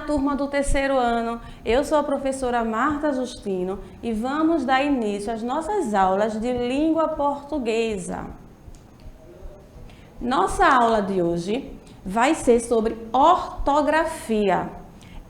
turma do terceiro ano, eu sou a professora Marta Justino e vamos dar início às nossas aulas de língua portuguesa. Nossa aula de hoje vai ser sobre ortografia.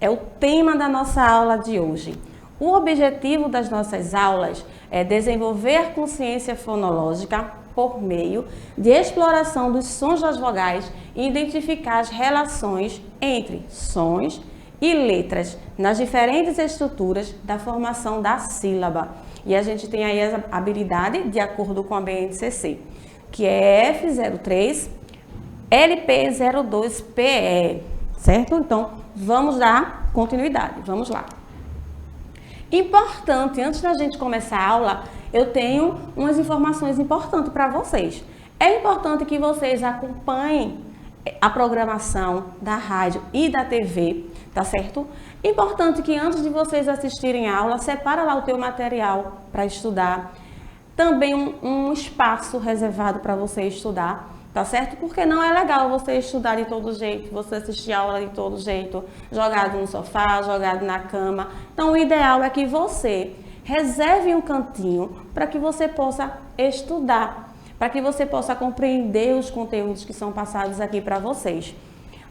É o tema da nossa aula de hoje. O objetivo das nossas aulas é desenvolver consciência fonológica por meio de exploração dos sons das vogais e identificar as relações entre sons e letras nas diferentes estruturas da formação da sílaba. E a gente tem aí a habilidade de acordo com a BNCC, que é F03, LP02PE, certo? Então, vamos dar continuidade, vamos lá. Importante, antes da gente começar a aula, eu tenho umas informações importantes para vocês. É importante que vocês acompanhem a programação da rádio e da TV, tá certo? Importante que antes de vocês assistirem a aula, separa lá o teu material para estudar. Também um espaço reservado para você estudar, tá certo? Porque não é legal você estudar de todo jeito, você assistir a aula de todo jeito, jogado no sofá, jogado na cama. Então, o ideal é que você reserve um cantinho para que você possa estudar, para que você possa compreender os conteúdos que são passados aqui para vocês.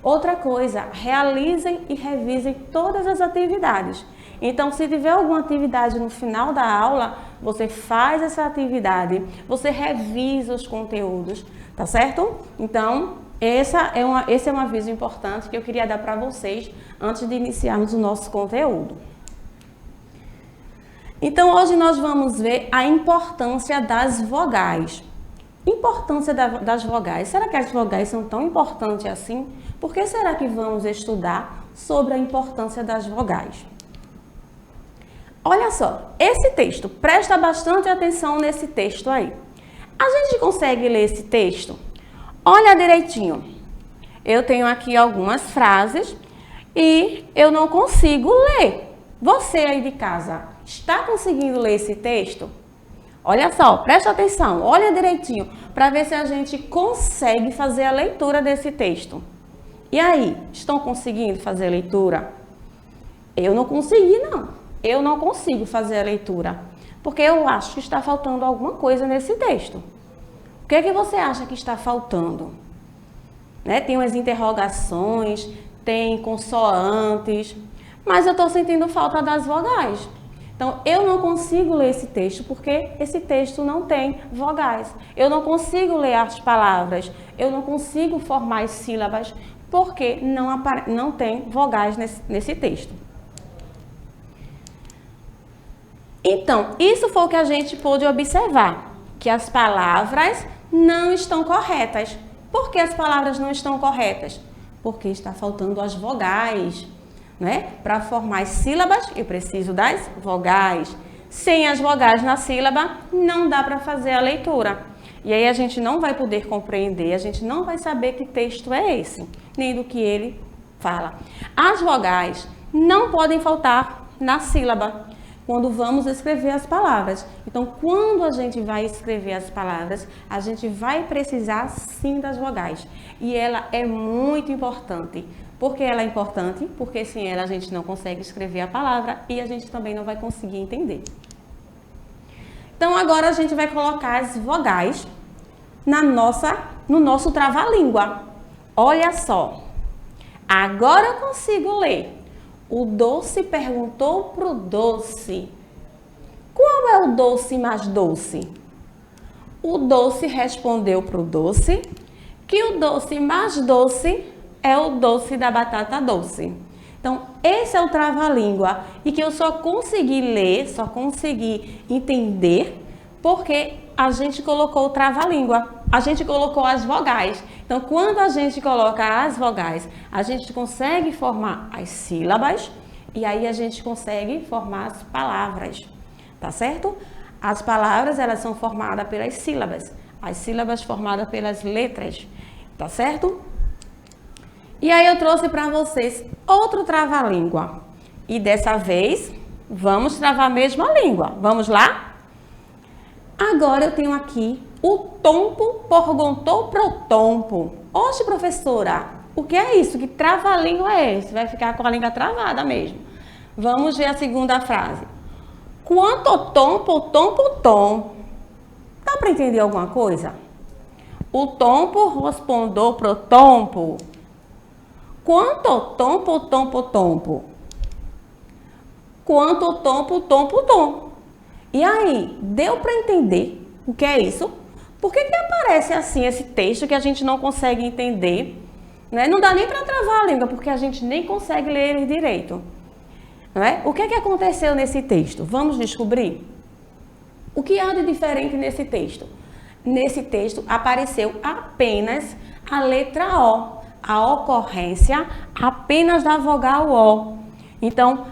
Outra coisa, realizem e revisem todas as atividades. Então, se tiver alguma atividade no final da aula, você faz essa atividade, você revisa os conteúdos, tá certo? Então, esse é um aviso importante que eu queria dar para vocês antes de iniciarmos o nosso conteúdo. Então, hoje nós vamos ver a importância das vogais. Importância das vogais. Será que as vogais são tão importantes assim? Por que será que vamos estudar sobre a importância das vogais? Olha só, esse texto, presta bastante atenção nesse texto aí. A gente consegue ler esse texto? Olha direitinho. Eu tenho aqui algumas frases e eu não consigo ler. Você aí de casa, está conseguindo ler esse texto? Olha só, presta atenção, olha direitinho, para ver se a gente consegue fazer a leitura desse texto. E aí, estão conseguindo fazer a leitura? Eu não consegui, não. Eu não consigo fazer a leitura, porque eu acho que está faltando alguma coisa nesse texto. O que é que você acha que está faltando? Né? Tem umas interrogações, tem consoantes, mas eu estou sentindo falta das vogais. Então, eu não consigo ler esse texto porque esse texto não tem vogais. Eu não consigo ler as palavras, eu não consigo formar as sílabas porque não tem vogais nesse texto. Então, isso foi o que a gente pôde observar, que as palavras não estão corretas. Por que as palavras não estão corretas? Porque está faltando as vogais. Né? Para formar as sílabas, eu preciso das vogais. Sem as vogais na sílaba, não dá para fazer a leitura. E aí a gente não vai poder compreender, a gente não vai saber que texto é esse, nem do que ele fala. As vogais não podem faltar na sílaba, quando vamos escrever as palavras. Então, quando a gente vai escrever as palavras, a gente vai precisar sim das vogais. E ela é muito importante. Por que ela é importante? Porque sem ela a gente não consegue escrever a palavra e a gente também não vai conseguir entender. Então, agora a gente vai colocar as vogais no nosso trava-língua. Olha só. Agora eu consigo ler. O doce perguntou pro doce: qual é o doce mais doce? O doce respondeu pro doce que o doce mais doce é o doce da batata doce. Então, esse é o trava-língua e que eu só consegui ler, só consegui entender porque a gente colocou o trava-língua, a gente colocou as vogais. Então, quando a gente coloca as vogais, a gente consegue formar as sílabas e aí a gente consegue formar as palavras, tá certo? As palavras, elas são formadas pelas sílabas, as sílabas formadas pelas letras, tá certo? E aí eu trouxe para vocês outro trava-língua. E dessa vez, vamos travar a mesma língua. Vamos lá? Agora eu tenho aqui o tompo perguntou pro tompo. Oxe, professora, o que é isso? Que trava-língua é esse? Vai ficar com a língua travada mesmo. Vamos ver a segunda frase. Quanto tompo, tompo, tom. Dá para entender alguma coisa? O tompo respondeu pro tompo. Quanto tompo, tompo, tompo. Quanto tompo, tompo, tom. E aí, deu para entender o que é isso? Por que aparece assim esse texto que a gente não consegue entender? Né? Não dá nem para travar a língua, porque a gente nem consegue ler ele direito. Não é? O que aconteceu nesse texto? Vamos descobrir? O que há de diferente nesse texto? Nesse texto apareceu apenas a letra O, a ocorrência apenas da vogal O. Então,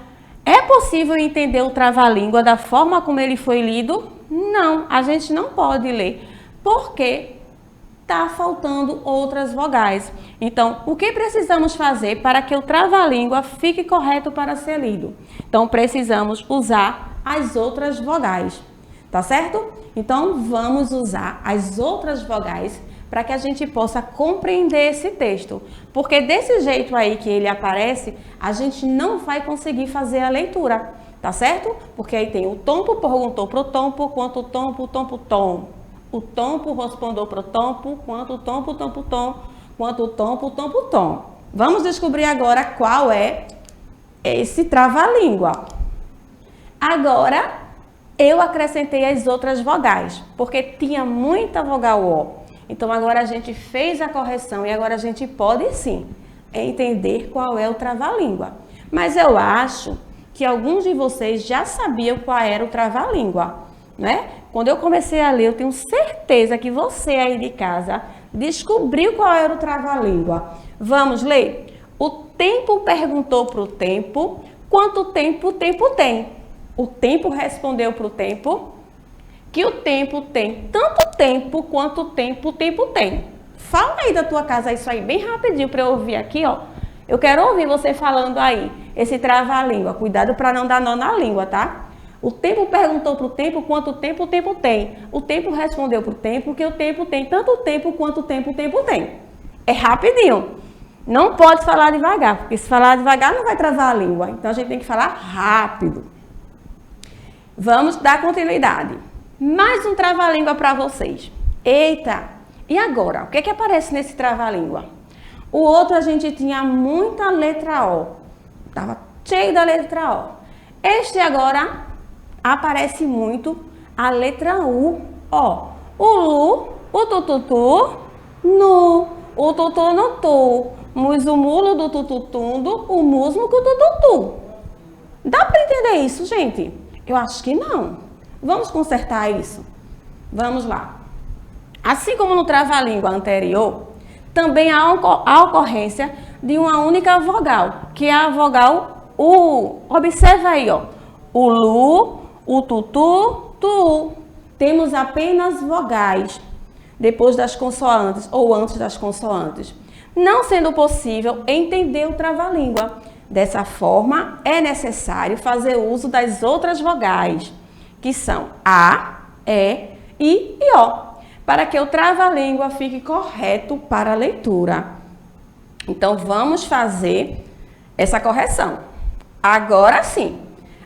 é possível entender o trava-língua da forma como ele foi lido? Não, a gente não pode ler, porque está faltando outras vogais. Então, o que precisamos fazer para que o trava-língua fique correto para ser lido? Então, precisamos usar as outras vogais, tá certo? Então, vamos usar as outras vogais para que a gente possa compreender esse texto. Porque desse jeito aí que ele aparece, a gente não vai conseguir fazer a leitura, tá certo? Porque aí tem o tompo perguntou pro tompo, quanto tompo, tompo, tom. O tompo respondeu pro tompo, quanto tompo, tompo, tom. Quanto tompo, tompo, tom. Vamos descobrir agora qual é esse trava-língua. Agora, eu acrescentei as outras vogais, porque tinha muita vogal O. Então, agora a gente fez a correção e agora a gente pode, sim, entender qual é o trava-língua. Mas eu acho que alguns de vocês já sabiam qual era o trava-língua, né? Quando eu comecei a ler, eu tenho certeza que você aí de casa descobriu qual era o trava-língua. Vamos ler? O tempo perguntou para o tempo, quanto tempo o tempo tem? O tempo respondeu para o tempo que o tempo tem tanto tempo quanto o tempo tem. Fala aí da tua casa isso aí bem rapidinho para eu ouvir aqui, ó. Eu quero ouvir você falando aí, esse trava-língua. Cuidado para não dar nó na língua, tá? O tempo perguntou para o tempo quanto tempo o tempo tem. O tempo respondeu para o tempo que o tempo tem tanto tempo quanto o tempo tem. É rapidinho. Não pode falar devagar, porque se falar devagar não vai travar a língua. Então a gente tem que falar rápido. Vamos dar continuidade. Mais um trava-língua para vocês. Eita! E agora? O que é que aparece nesse trava-língua? O outro a gente tinha muita letra O. Estava cheio da letra O. Este agora aparece muito a letra U. Ó, o Lu, o tututu, nu, o tutu no tu, musumulo do tututundo, o musmo com o tututu. Dá para entender isso, gente? Eu acho que não. Vamos consertar isso? Vamos lá. Assim como no trava-língua anterior, também há a ocorrência de uma única vogal, que é a vogal U. Observa aí, ó. O Lu, o tutu, tu. Temos apenas vogais depois das consoantes ou antes das consoantes, não sendo possível entender o trava-língua. Dessa forma, é necessário fazer uso das outras vogais, que são A, E, I e O, para que o trava-língua fique correto para a leitura. Então, vamos fazer essa correção. Agora sim.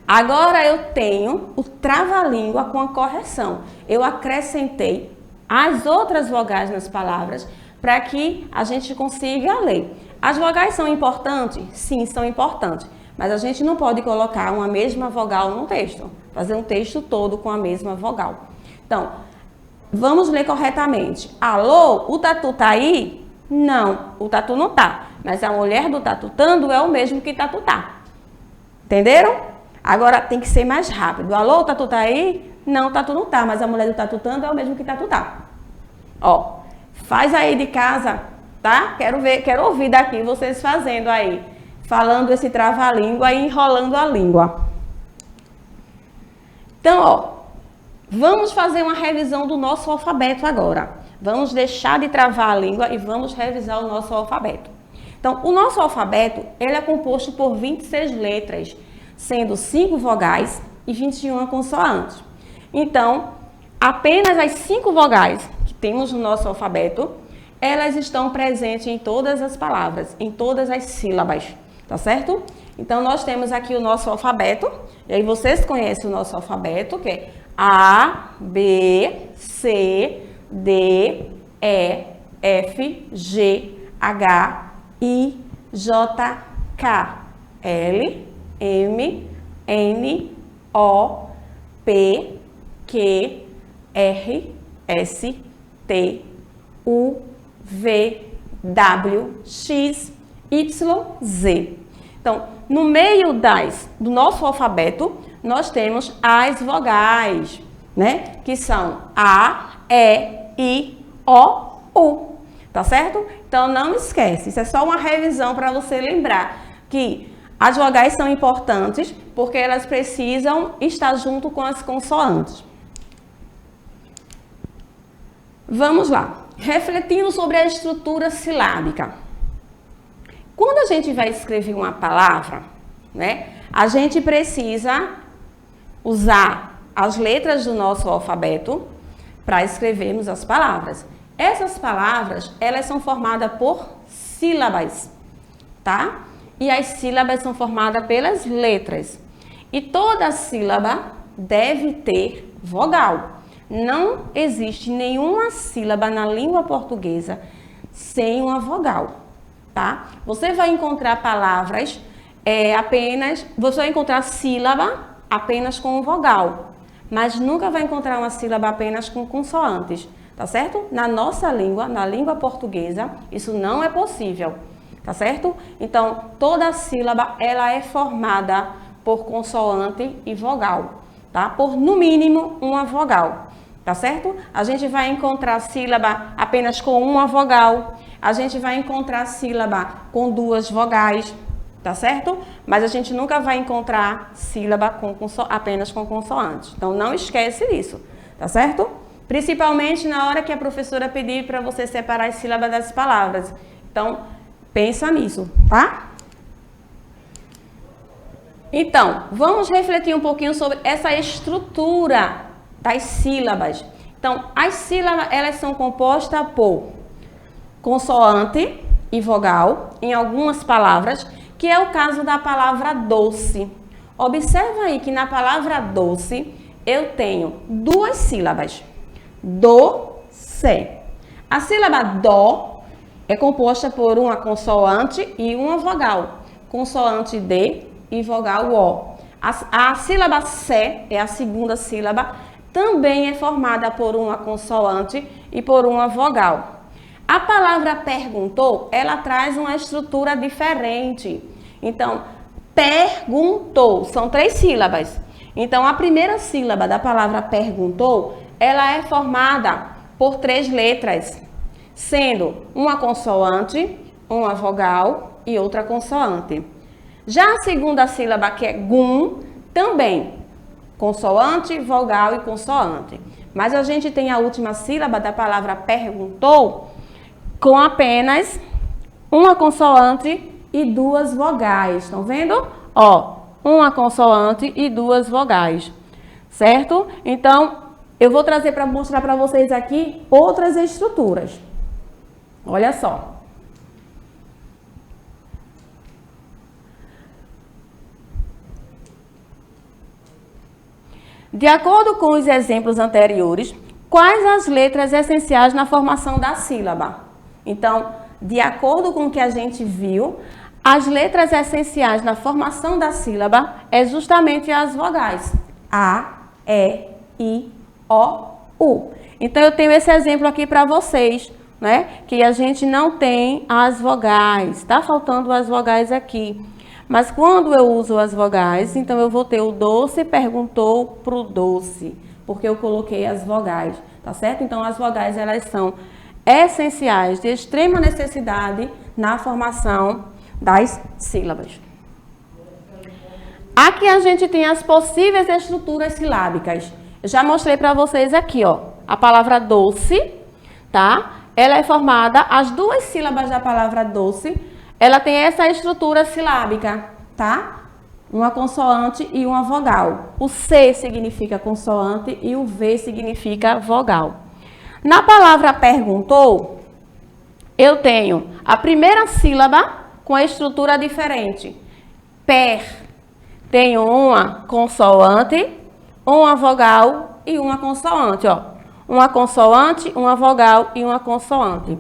Agora eu tenho o trava-língua com a correção. Eu acrescentei as outras vogais nas palavras para que a gente consiga ler. As vogais são importantes? Sim, são importantes. Mas a gente não pode colocar uma mesma vogal no texto. Fazer um texto todo com a mesma vogal. Então, vamos ler corretamente. Alô, o tatu tá aí? Não, o tatu não tá. Mas a mulher do tatutando é o mesmo que tatu tá. Entenderam? Agora tem que ser mais rápido. Alô, o tatu tá aí? Não, o tatu não tá. Mas a mulher do tatutando é o mesmo que tatu tá. Ó, faz aí de casa, tá? Quero ouvir daqui vocês fazendo aí. Falando esse trava-língua e enrolando a língua. Então, ó, vamos fazer uma revisão do nosso alfabeto agora. Vamos deixar de travar a língua e vamos revisar o nosso alfabeto. Então, o nosso alfabeto, ele é composto por 26 letras, sendo 5 vogais e 21 consoantes. Então, apenas as 5 vogais que temos no nosso alfabeto elas estão presentes em todas as palavras, em todas as sílabas, tá certo? Então, nós temos aqui o nosso alfabeto, e aí vocês conhecem o nosso alfabeto, que é A, B, C, D, E, F, G, H, I, J, K, L, M, N, O, P, Q, R, S, T, U, V, W, X, Y, Z. Então, no meio do nosso alfabeto, nós temos as vogais, né? Que são A, E, I, O, U. Tá certo? Então, não esquece. Isso é só uma revisão para você lembrar que as vogais são importantes porque elas precisam estar junto com as consoantes. Vamos lá. Refletindo sobre a estrutura silábica. Quando a gente vai escrever uma palavra, né, a gente precisa usar as letras do nosso alfabeto para escrevermos as palavras. Essas palavras, elas são formadas por sílabas, tá? E as sílabas são formadas pelas letras. E toda sílaba deve ter vogal. Não existe nenhuma sílaba na língua portuguesa sem uma vogal, tá? Você vai encontrar palavras você vai encontrar sílaba apenas com vogal, mas nunca vai encontrar uma sílaba apenas com consoantes, tá certo? Na nossa língua, na língua portuguesa, isso não é possível, tá certo? Então, toda sílaba, ela é formada por consoante e vogal, tá? Por, no mínimo, uma vogal. Tá certo? A gente vai encontrar sílaba apenas com uma vogal, a gente vai encontrar sílaba com duas vogais, tá certo? Mas a gente nunca vai encontrar sílaba apenas com consoantes. Então, não esquece disso, tá certo? Principalmente na hora que a professora pedir para você separar as sílabas das palavras. Então, pensa nisso, tá? Então, vamos refletir um pouquinho sobre essa estrutura das sílabas. Então, as sílabas, elas são compostas por consoante e vogal, em algumas palavras, que é o caso da palavra doce. Observa aí que na palavra doce, eu tenho duas sílabas. Doce. A sílaba dó é composta por uma consoante e uma vogal. Consoante D e vogal O. A sílaba sé é a segunda sílaba, também é formada por uma consoante e por uma vogal. A palavra perguntou, ela traz uma estrutura diferente. Então, perguntou, são 3 sílabas. Então, a primeira sílaba da palavra perguntou, ela é formada por 3 letras, sendo uma consoante, uma vogal e outra consoante. Já a segunda sílaba, que é gum, também consoante, vogal e consoante. Mas a gente tem a última sílaba da palavra perguntou com apenas uma consoante e 2 vogais. Estão vendo? Ó, uma consoante e 2 vogais. Certo? Então, eu vou trazer para mostrar para vocês aqui outras estruturas. Olha só. De acordo com os exemplos anteriores, quais as letras essenciais na formação da sílaba? Então, de acordo com o que a gente viu, as letras essenciais na formação da sílaba é justamente as vogais. A, E, I, O, U. Então, eu tenho esse exemplo aqui para vocês, né? Que a gente não tem as vogais. Está faltando as vogais aqui. Mas quando eu uso as vogais, então eu vou ter o doce perguntou pro doce, porque eu coloquei as vogais, tá certo? Então as vogais, elas são essenciais, de extrema necessidade na formação das sílabas. Aqui a gente tem as possíveis estruturas silábicas. Eu já mostrei para vocês aqui, ó, a palavra doce, tá? Ela é formada, as 2 sílabas da palavra doce, ela tem essa estrutura silábica, tá? Uma consoante e uma vogal. O C significa consoante e o V significa vogal. Na palavra perguntou, eu tenho a primeira sílaba com a estrutura diferente. Per. Tenho uma consoante, uma vogal e uma consoante, ó. Uma consoante, uma vogal e uma consoante.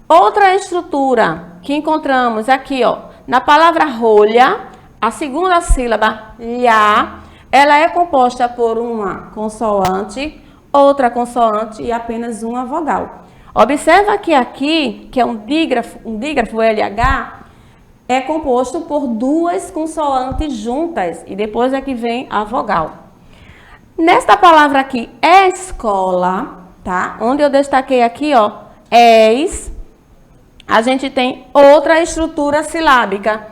Outra estrutura que encontramos aqui, ó, na palavra rolha, a segunda sílaba, lhá, ela é composta por uma consoante, outra consoante e apenas uma vogal. Observa que aqui, que é um dígrafo LH, é composto por duas consoantes juntas e depois é que vem a vogal. Nesta palavra aqui, escola, tá? Onde eu destaquei aqui, ó, a gente tem outra estrutura silábica,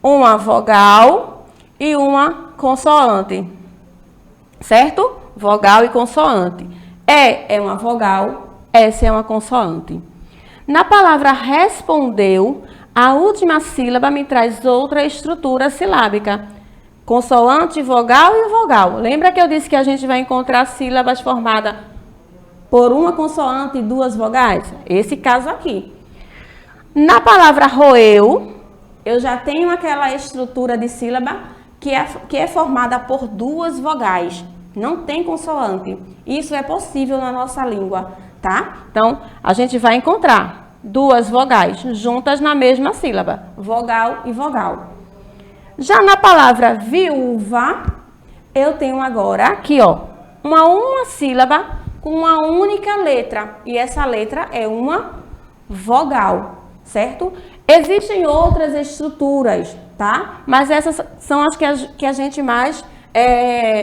uma vogal e uma consoante, certo? Vogal e consoante. É uma vogal, S é uma consoante. Na palavra respondeu, a última sílaba me traz outra estrutura silábica, consoante, vogal e vogal. Lembra que eu disse que a gente vai encontrar sílabas formadas por uma consoante e duas vogais? Esse caso aqui. Na palavra roeu, eu já tenho aquela estrutura de sílaba que é formada por duas vogais. Não tem consoante. Isso é possível na nossa língua, tá? Então, a gente vai encontrar duas vogais juntas na mesma sílaba, vogal e vogal. Já na palavra viúva, eu tenho agora aqui, ó, uma sílaba com uma única letra. E essa letra é uma vogal, certo? Existem outras estruturas, tá? Mas essas são as que a gente mais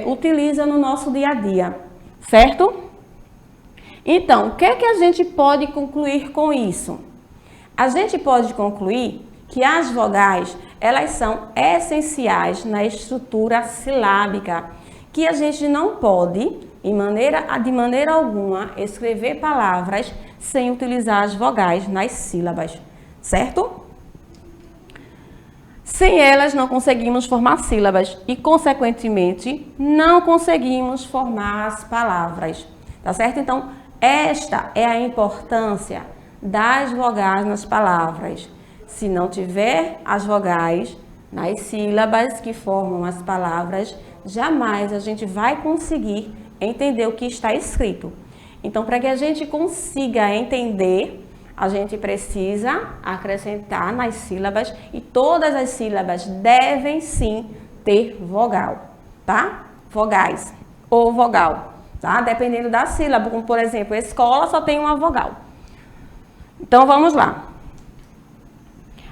utiliza no nosso dia a dia, certo? Então, o que é que a gente pode concluir com isso? A gente pode concluir que as vogais, elas são essenciais na estrutura silábica, que a gente não pode, de maneira alguma, escrever palavras sem utilizar as vogais nas sílabas, certo? Sem elas, não conseguimos formar sílabas e, consequentemente, não conseguimos formar as palavras, tá certo? Então, esta é a importância das vogais nas palavras. Se não tiver as vogais nas sílabas que formam as palavras, jamais a gente vai conseguir entender o que está escrito. Então, para que a gente consiga entender, a gente precisa acrescentar nas sílabas e todas as sílabas devem sim ter vogal, tá? Vogais ou vogal, tá? Dependendo da sílaba, como por exemplo, escola só tem uma vogal. Então, vamos lá.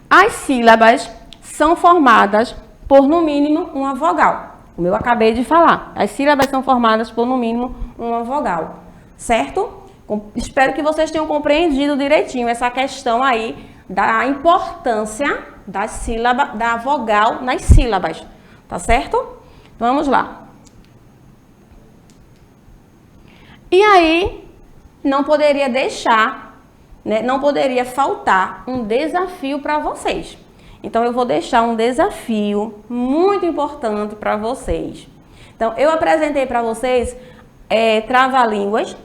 As sílabas são formadas por, no mínimo, uma vogal. Como eu acabei de falar, as sílabas são formadas por, no mínimo, uma vogal. Certo? Espero que vocês tenham compreendido direitinho essa questão aí da importância da vogal nas sílabas. Tá certo? Vamos lá. E aí, não poderia deixar, né, não poderia faltar um desafio para vocês. Então, eu vou deixar um desafio muito importante para vocês. Então, eu apresentei para vocês trava-línguas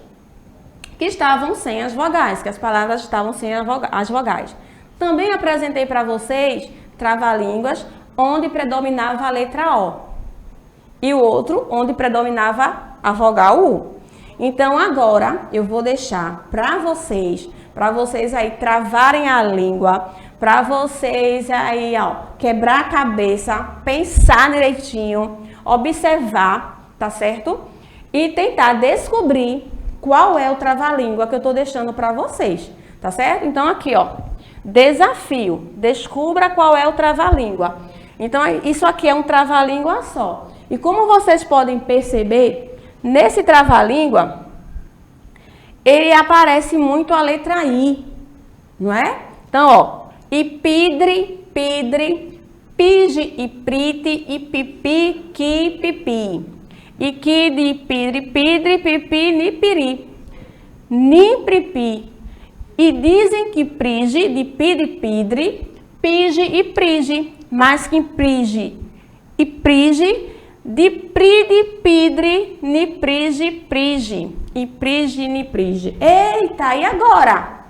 que estavam sem as vogais, que as palavras estavam sem as vogais. Também apresentei para vocês trava-línguas onde predominava a letra O e o outro onde predominava a vogal U. Então, agora eu vou deixar para vocês aí travarem a língua, para vocês aí, ó, quebrar a cabeça, pensar direitinho, observar, tá certo? E tentar descobrir qual é o trava-língua que eu tô deixando para vocês, tá certo? Então, aqui, ó, desafio, descubra qual é o trava-língua. Então, isso aqui é um trava-língua só. E como vocês podem perceber, nesse trava-língua, ele aparece muito a letra I, não é? Então, ó, ipidre, pidre, pige, iprite, ipipi, ki, pipi. Iquide, pidre, pidre, pipi, nipiri. Nipripi. E dizem que prige, de pide, pidre, pige e prige. Mas que prige e prige, de pride, pidre, niprige, prige. E prige, niprige. Eita, e agora?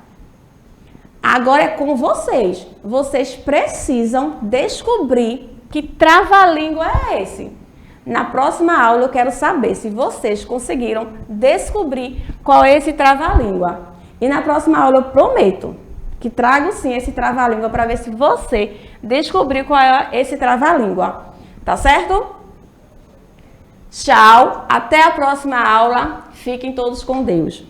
Agora é com vocês. Vocês precisam descobrir que trava-língua é esse. Na próxima aula eu quero saber se vocês conseguiram descobrir qual é esse trava-língua. E na próxima aula eu prometo que trago sim esse trava-língua para ver se você descobriu qual é esse trava-língua. Tá certo? Tchau, até a próxima aula. Fiquem todos com Deus.